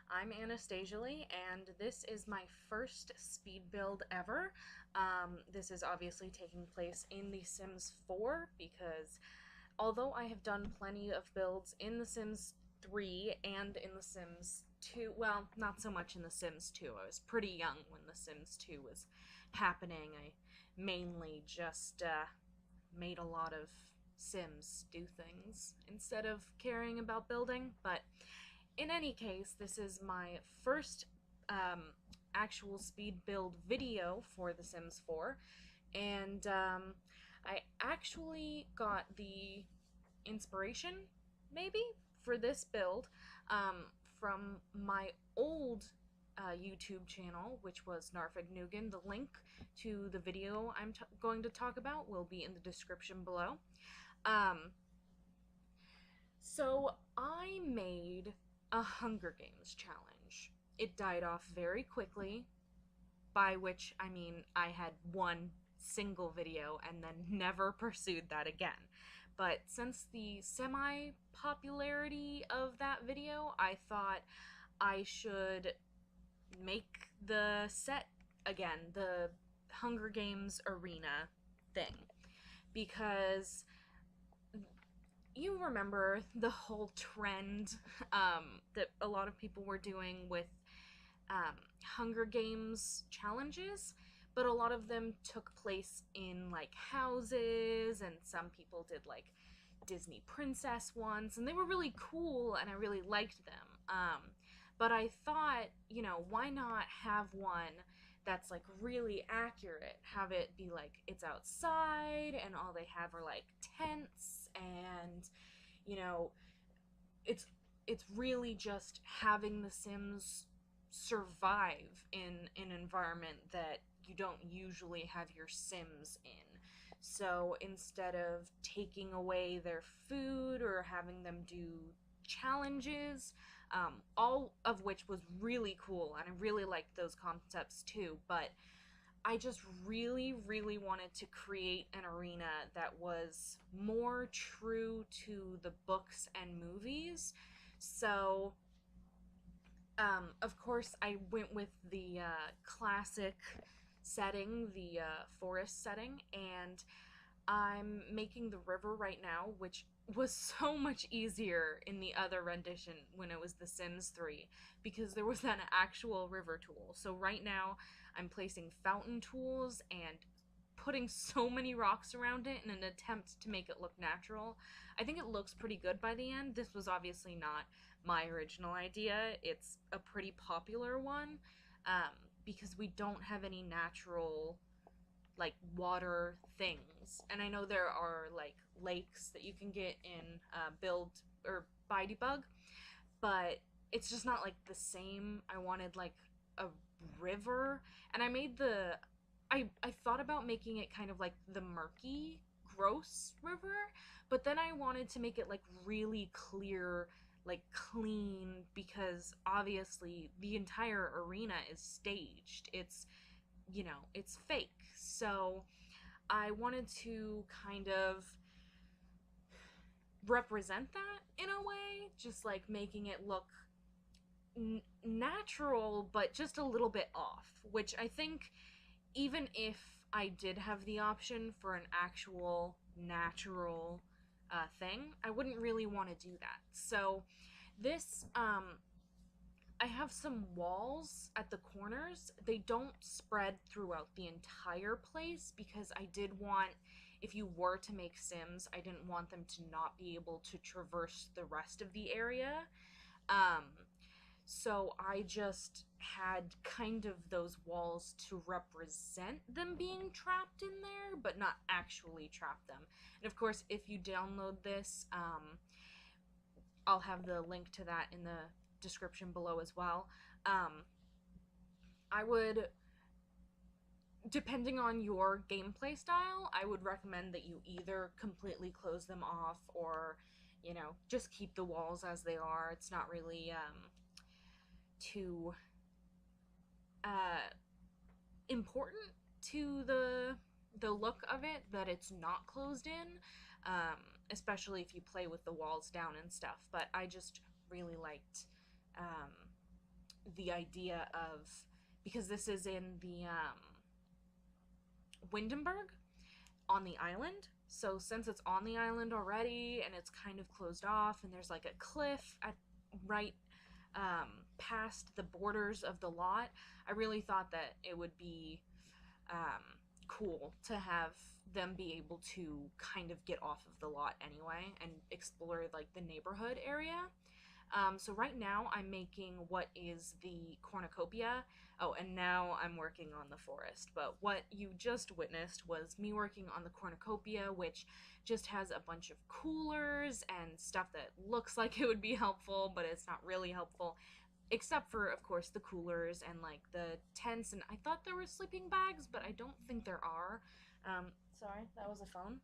I'm Anastasia Lee, and this is my first speed build ever. This is obviously taking place in The Sims 4 because although I have done plenty of builds in The Sims 3 and in The Sims 2, well, not so much in The Sims 2. I was pretty young when The Sims 2 was happening. I mainly just made a lot of Sims do things instead of caring about building, but in any case, this is my first actual speed build video for The Sims 4, and I actually got the inspiration, maybe, for this build from my old YouTube channel, which was Narfig Nugan. The link to the video I'm going to talk about will be in the description below. So I made a Hunger Games challenge. It died off very quickly, by which I mean I had one single video and then never pursued that again. But since the semi-popularity of that video, I thought I should make the set again, the Hunger Games arena thing, because you remember the whole trend that a lot of people were doing with Hunger Games challenges, but a lot of them took place in like houses, and some people did like Disney princess ones, and they were really cool, and I really liked them. But I thought, you know, why not have one that's like really accurate? Have it be like it's outside, and all they have are like tents, and you know, it's really just having the Sims survive in an environment that you don't usually have your Sims in. So instead of taking away their food or having them do challenges, all of which was really cool, and I really liked those concepts too, but I just really, really wanted to create an arena that was more true to the books and movies. So, of course, I went with the classic setting, the forest setting, and I'm making the river right now, which was so much easier in the other rendition when it was The Sims 3, because there was an actual river tool. So right now I'm placing fountain tools and putting so many rocks around it in an attempt to make it look natural. I think it looks pretty good by the end. This was obviously not my original idea. It's a pretty popular one, because we don't have any natural like water things, and I know there are like lakes that you can get in build or buy debug, but it's just not like the same. I wanted like a river, and I thought about making it kind of like the murky gross river, but then I wanted to make it like really clear, like clean, because obviously the entire arena is staged. It's, you know, it's fake. So I wanted to kind of represent that in a way, just like making it look natural, but just a little bit off, which I think even if I did have the option for an actual natural thing, I wouldn't really want to do that. So this I have some walls at the corners. They don't spread throughout the entire place because I did want, if you were to make Sims, I didn't want them to not be able to traverse the rest of the area. Um, so I just had kind of those walls to represent them being trapped in there, but not actually trap them. And of course, if you download this, I'll have the link to that in the description below as well. I would, depending on your gameplay style, I would recommend that you either completely close them off or, you know, just keep the walls as they are. It's not really too important to the look of it that it's not closed in, especially if you play with the walls down and stuff. But I just really liked the idea of, because this is in the Windenburg on the island. So since it's on the island already and it's kind of closed off and there's like a cliff at right past the borders of the lot, I really thought that it would be cool to have them be able to kind of get off of the lot anyway and explore like the neighborhood area. So right now I'm making what is the cornucopia. Oh, and now I'm working on the forest. But what you just witnessed was me working on the cornucopia, which just has a bunch of coolers and stuff that looks like it would be helpful, but it's not really helpful. Except for, of course, the coolers and like the tents. And I thought there were sleeping bags, but I don't think there are. Sorry, that was a phone.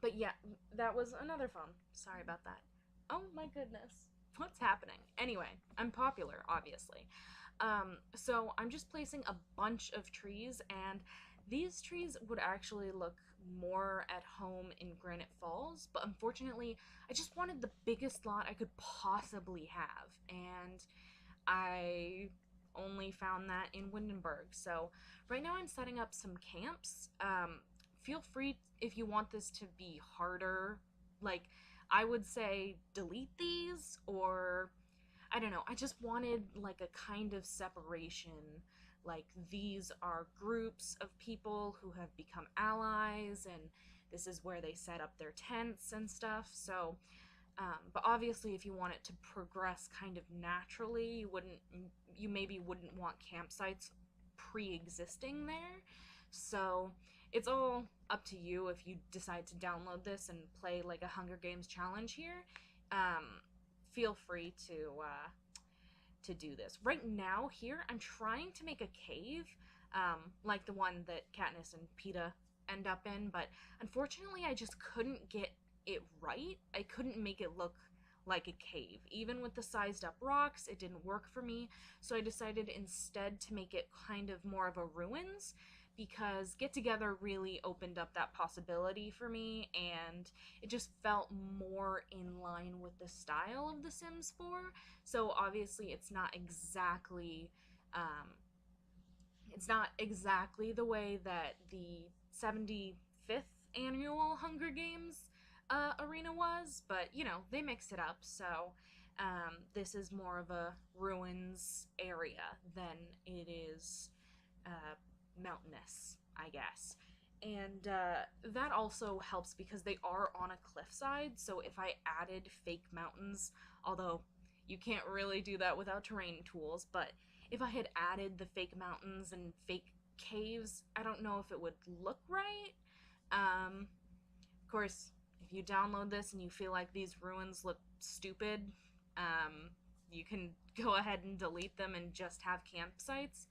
But yeah, that was another phone. Sorry about that. Oh my goodness. What's happening? Anyway, I'm popular, obviously. So I'm just placing a bunch of trees, and these trees would actually look more at home in Granite Falls, but unfortunately, I just wanted the biggest lot I could possibly have, and I only found that in Windenburg. So right now I'm setting up some camps. Feel free if you want this to be harder, like, I would say delete these, or I don't know. I just wanted like a kind of separation. Like, these are groups of people who have become allies, and this is where they set up their tents and stuff. So, but obviously, if you want it to progress kind of naturally, you maybe wouldn't want campsites pre-existing there. So it's all up to you if you decide to download this and play like a Hunger Games challenge here. Feel free to do this. Right now here, I'm trying to make a cave, like the one that Katniss and Peeta end up in, but unfortunately I just couldn't get it right. I couldn't make it look like a cave. Even with the sized up rocks, it didn't work for me, so I decided instead to make it kind of more of a ruins, because Get Together really opened up that possibility for me, and it just felt more in line with the style of The Sims 4. So obviously it's not exactly the way that the 75th annual Hunger Games arena was, but you know, they mixed it up. So this is more of a ruins area than it is mountainous, I guess. And that also helps because they are on a cliffside, so if I added fake mountains, although you can't really do that without terrain tools, but if I had added the fake mountains and fake caves, I don't know if it would look right. Of course, if you download this and you feel like these ruins look stupid, you can go ahead and delete them and just have campsites.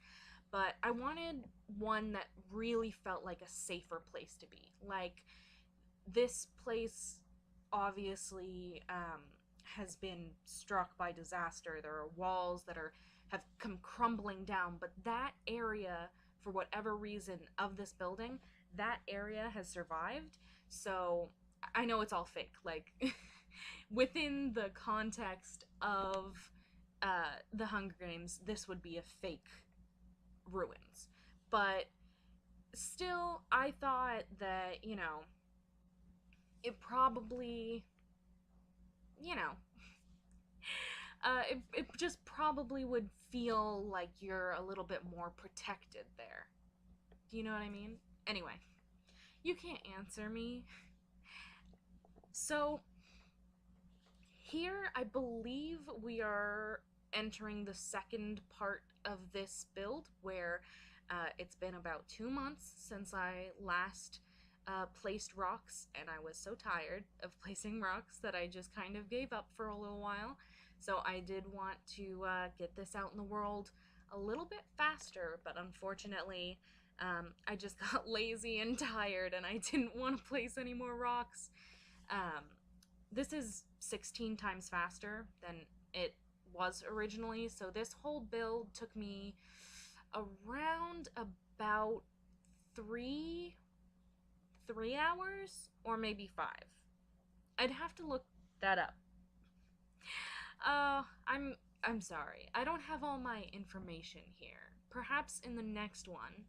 But I wanted one that really felt like a safer place to be. Like, this place obviously has been struck by disaster. There are walls that have come crumbling down, but that area, for whatever reason, of this building, that area has survived. So I know it's all fake. Like, within the context of the Hunger Games, this would be a fake ruins. But still, I thought that, you know, it probably, you know, it just probably would feel like you're a little bit more protected there. Do you know what I mean? Anyway, you can't answer me. So, here, I believe we are entering the second part of this build, where it's been about 2 months since I last placed rocks, and I was so tired of placing rocks that I just kind of gave up for a little while. So I did want to get this out in the world a little bit faster, but unfortunately I just got lazy and tired, and I didn't want to place any more rocks. This is 16 times faster than it was originally, so this whole build took me around about three hours, or maybe 5. I'd have to look that up. I'm sorry, I don't have all my information here. Perhaps in the next one,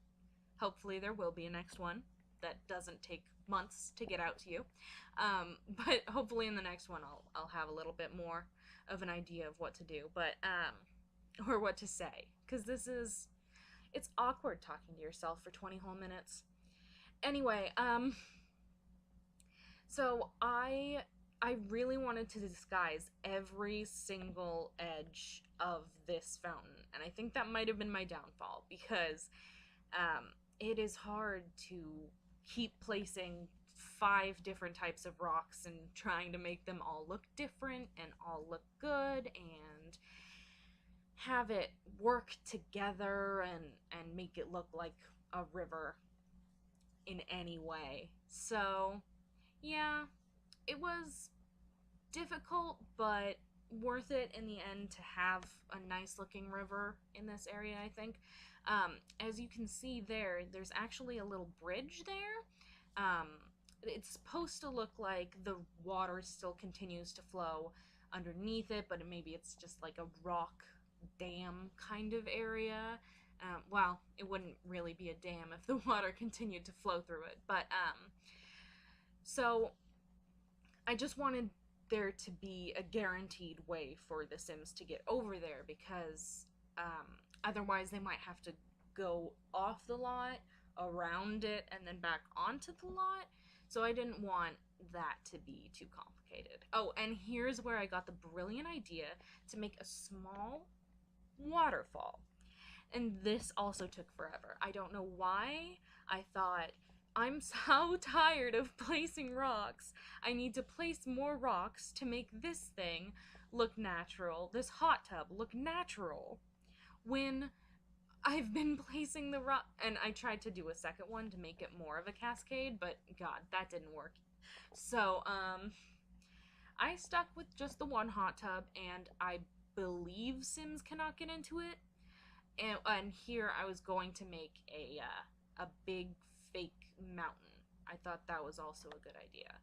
hopefully there will be a next one that doesn't take months to get out to you. But hopefully in the next one I'll have a little bit more of an idea of what to do, but or what to say, because it's awkward talking to yourself for 20 whole minutes. Anyway, so I really wanted to disguise every single edge of this fountain, and I think that might have been my downfall because it is hard to keep placing 5 different types of rocks and trying to make them all look different and all look good and have it work together and make it look like a river in any way. So, yeah, it was difficult, but worth it in the end to have a nice looking river in this area, I think. As you can see there, there's actually a little bridge there. It's supposed to look like the water still continues to flow underneath it, but maybe it's just like a rock dam kind of area. Well, it wouldn't really be a dam if the water continued to flow through it, but so I just wanted there to be a guaranteed way for the Sims to get over there because otherwise they might have to go off the lot, around it, and then back onto the lot. So I didn't want that to be too complicated. Oh, and here's where I got the brilliant idea to make a small waterfall. And this also took forever. I don't know why. I thought, I'm so tired of placing rocks. I need to place more rocks to make this thing look natural, this hot tub look natural. When I've been placing the rock, and I tried to do a second one to make it more of a cascade, but God, that didn't work. So, I stuck with just the one hot tub, and I believe Sims cannot get into it. And here I was going to make a big fake mountain. I thought that was also a good idea.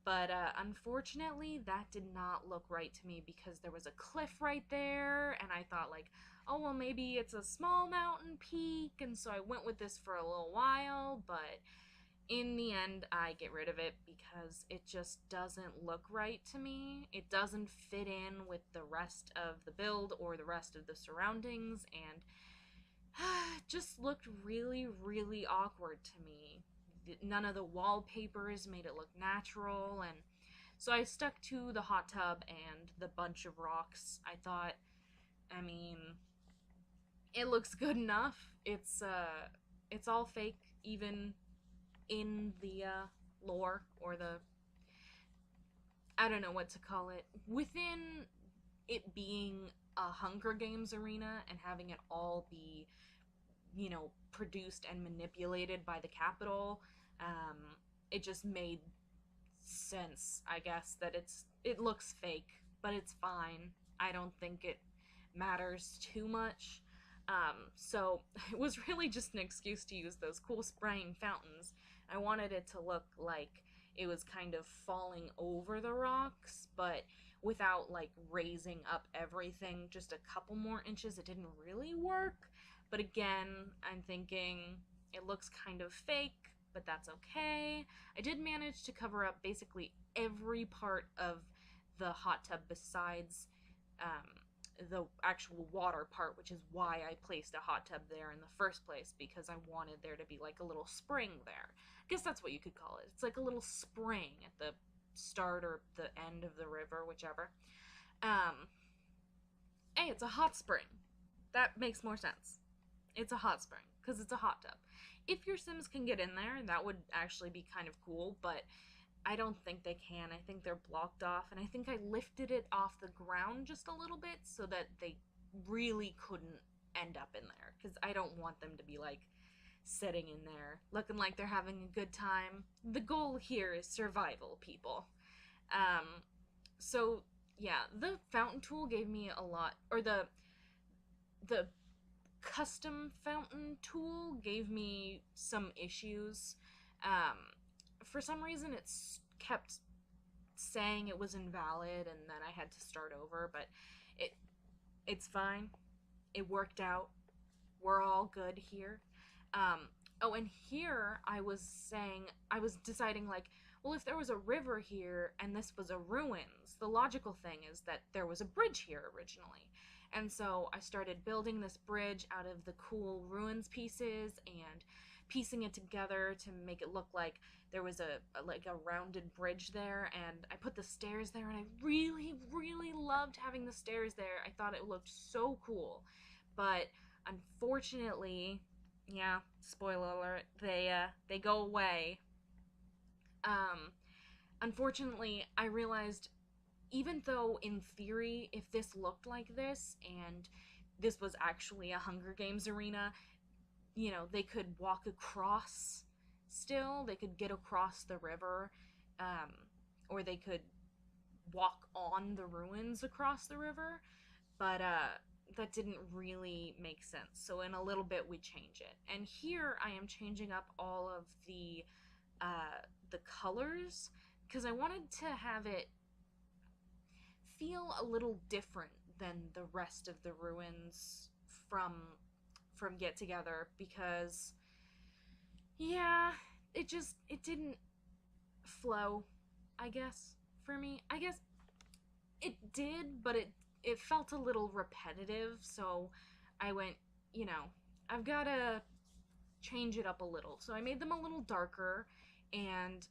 But unfortunately, that did not look right to me because there was a cliff right there, and I thought, like, oh, well, maybe it's a small mountain peak, and so I went with this for a little while, but in the end, I get rid of it because it just doesn't look right to me. It doesn't fit in with the rest of the build or the rest of the surroundings, and just looked really, really awkward to me. None of the wallpapers made it look natural, and so I stuck to the hot tub and the bunch of rocks. I thought, I mean, it looks good enough. It's all fake, even in the lore or the, I don't know what to call it, within it being a Hunger Games arena and having it all be, produced and manipulated by the Capitol. It just made sense, I guess, that it looks fake, but it's fine. I don't think it matters too much. So it was really just an excuse to use those cool spraying fountains. I wanted it to look like it was kind of falling over the rocks, but without like raising up everything just a couple more inches. It didn't really work. But again, I'm thinking it looks kind of fake, but that's okay. I did manage to cover up basically every part of the hot tub besides the actual water part, which is why I placed a hot tub there in the first place, because I wanted there to be like a little spring there. I guess that's what you could call it. It's like a little spring at the start or the end of the river, whichever. Hey, it's a hot spring. That makes more sense. It's a hot spring, because it's a hot tub. If your Sims can get in there, that would actually be kind of cool, but I don't think they can. I think they're blocked off, and I think I lifted it off the ground just a little bit so that they really couldn't end up in there, because I don't want them to be, like, sitting in there looking like they're having a good time. The goal here is survival, people. So, yeah, the fountain tool gave me a lot, or the custom fountain tool gave me some issues. For some reason it's kept saying it was invalid and then I had to start over, but It's fine. It worked out. We're all good here. Um, oh, and here I was deciding, like, well, if there was a river here and this was a ruins, the logical thing is that there was a bridge here originally. And so I started building this bridge out of the cool ruins pieces and piecing it together to make it look like there was a rounded bridge there, and I put the stairs there, and I really loved having the stairs there. I thought it looked so cool. But unfortunately, yeah, spoiler alert, they go away. Um, Unfortunately, I realized, even though in theory, if this looked like this and this was actually a Hunger Games arena, you know, they could walk across still. They could get across the river, um, or they could walk on the ruins across the river. But that didn't really make sense. So in a little bit, we change it. And here I am changing up all of the colors because I wanted to have it feel a little different than the rest of the ruins from Get Together, because yeah, it didn't flow, I guess, for me. I guess it did, but it felt a little repetitive, so I went, you know, I've got to change it up a little. So I made them a little darker, and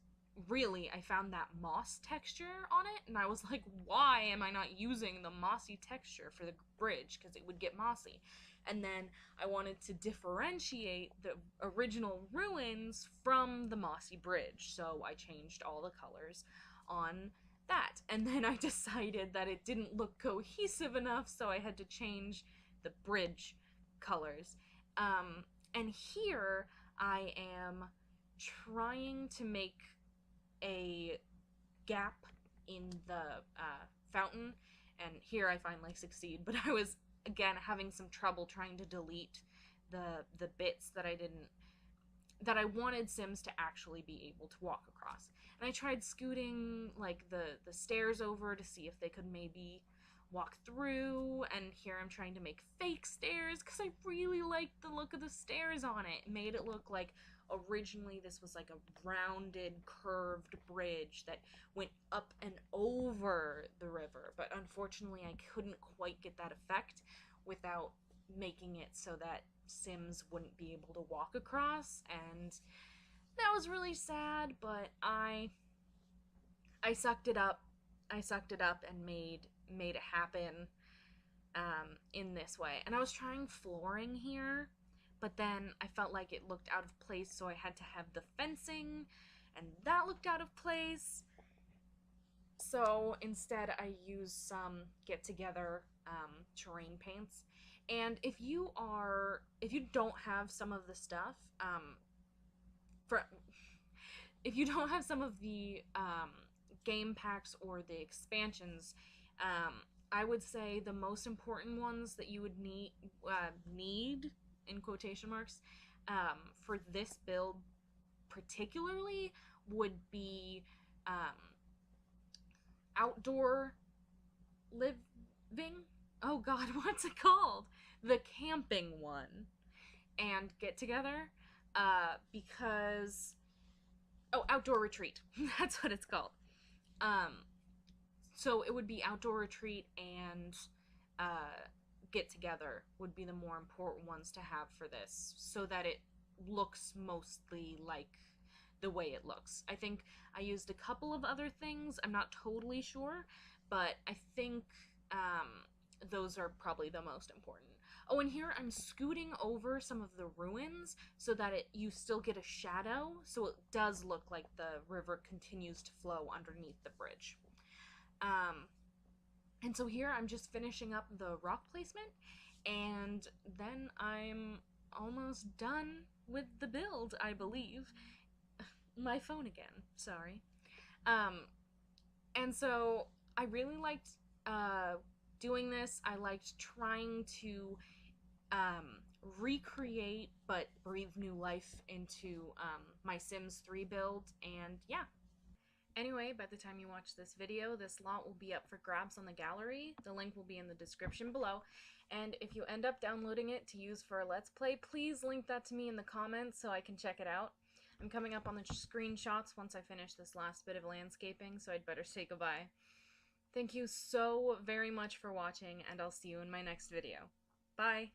really I found that moss texture on it, and I was like, why am I not using the mossy texture for the bridge, because it would get mossy. And then I wanted to differentiate the original ruins from the mossy bridge, so I changed all the colors on that. And then I decided that it didn't look cohesive enough, so I had to change the bridge colors. And here I am trying to make a gap in the fountain, and here I finally succeed. But I was again having some trouble trying to delete the bits that I wanted Sims to actually be able to walk across. And I tried scooting like the stairs over to see if they could maybe walk through, and here I'm trying to make fake stairs because I really liked the look of the stairs on it. It made it look like originally this was like a rounded, curved bridge that went up and over the river, but unfortunately I couldn't quite get that effect without making it so that Sims wouldn't be able to walk across, and that was really sad, but I sucked it up. I sucked it up and made it happen in this way. And I was trying flooring here, but then I felt like it looked out of place, so I had to have the fencing, and that looked out of place. So instead I used some Get Together terrain paints. And if you don't have some of the stuff, for if you don't have some of the game packs or the expansions, I would say the most important ones that you would need in quotation marks for this build particularly would be outdoor living. Oh God, what's it called? The camping one, and Get Together, because outdoor retreat. That's what it's called. So it would be outdoor retreat and Get Together would be the more important ones to have for this, so that it looks mostly like the way it looks. I think I used a couple of other things. I'm not totally sure, but I think those are probably the most important. Oh, and here I'm scooting over some of the ruins so that you still get a shadow, so it does look like the river continues to flow underneath the bridge. And so here I'm just finishing up the rock placement, and then I'm almost done with the build, I believe. My phone again, sorry. And so I really liked doing this. I liked trying to recreate but breathe new life into my Sims 3 build, and yeah. Anyway, by the time you watch this video, this lot will be up for grabs on the gallery. The link will be in the description below. And if you end up downloading it to use for a Let's Play, please link that to me in the comments so I can check it out. I'm coming up on the screenshots once I finish this last bit of landscaping, so I'd better say goodbye. Thank you so very much for watching, and I'll see you in my next video. Bye!